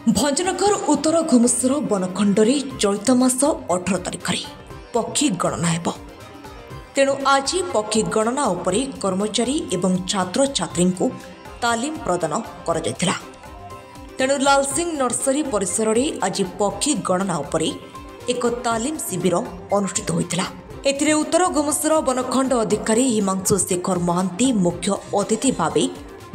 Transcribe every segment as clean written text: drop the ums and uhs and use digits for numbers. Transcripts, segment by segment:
भंजनगर उत्तर घुमुसर बनखंड चलित मास 18 तारिख पक्षी गणना हेब। तेणु आज पक्षी गणना उपरे कर्मचारी एवं छात्र छात्री को तालीम प्रदान कर तेणु लालसिंह नर्सरी परिसर में आज पक्षी गणना उपरे एक तालीम शिविर अनुष्ठित होता। एथिरे उत्तर घुमुसर बनखंड अधिकारी हिमांशु शेखर महांती मुख्य अतिथि भाव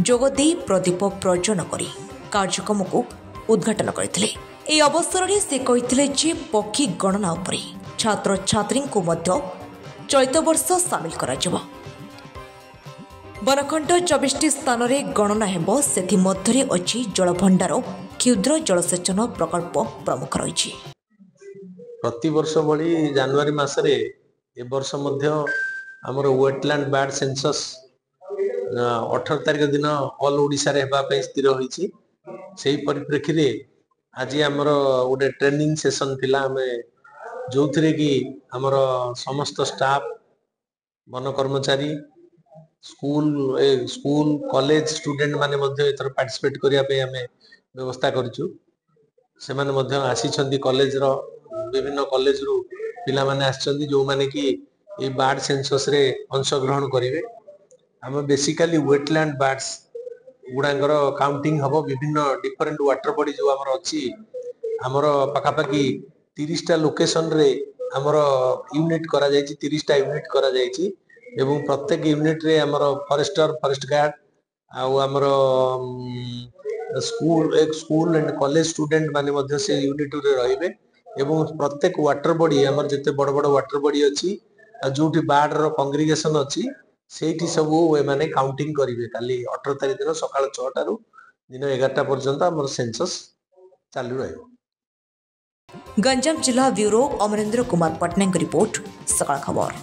जोगदे प्रदीप प्रज्वलन कर कार्यक्रम को उद्घाटन करथिले। ए अवसर में से कहिथिले जे पक्षी गणना उपरे छात्र छात्री को मध्य चलित वर्ष सामिल करा जिवो। बनखंड 24 स्थान में गणना हेबो। सेथि मध्यरे अछि जलभंडार क्षुद्र जलसेचन प्रकल्प प्रमुख रही। प्रति वर्ष भली जनवरी मासरे ए वर्ष मध्य हमर वेटलैंड बर्ड सेंसस 18 तारिख दिन ऑल ओडिशा रे हेबा पे स्थिर होईची। सेही परिप्रेक्षी रे आज हमर गोटे ट्रेनिंग सेशन थिला हमें जो थरे कि हमर समस्त स्टाफ वन कर्मचारी स्कूल कॉलेज स्टूडेंट माने मध्य एतर पार्टिसिपेट करिया पे हमें व्यवस्था करछु। से माने मध्य आसी छंदी कॉलेज रो विभिन्न कॉलेज रु पिला माने आछंदी जो माने कि ए बर्ड सेंसस रे अंशग्रहण करिवे। हम बेसिकली वेटलैंड बर्ड्स गुडांगर काउंटिंग हबो। विभिन्न डिफरेंट वाटर बॉडी जो हमर अछि हमर पाखापाखी 30 टा लोकेशन रे हमर यूनिट करा जायछि। 30 टा यूनिट करा जायछि एवं प्रत्येक यूनिट रे हमर फॉरेस्टर फॉरेस्ट गार्ड आउ हमर स्कूल एंड कॉलेज स्टूडेंट माने मध्य से यूनिट रे रहिबे एवं प्रत्येक वाटर बॉडी हमर जते बड़ बड़ वाटर बॉडी अछि जोठी बार्ड रो कांग्रीगेशन अछि सेठी सब ए माने काउंटिंग करिवे। काली 18 तारिख दिन सकाळ 6 टा रु दिन 11 टा पर्यंत हमर सेंसस चालू रहइबो। गंजाम जिला ब्यूरो अमरेंद्र कुमार पटनायक रिपोर्ट सकाळ खबर।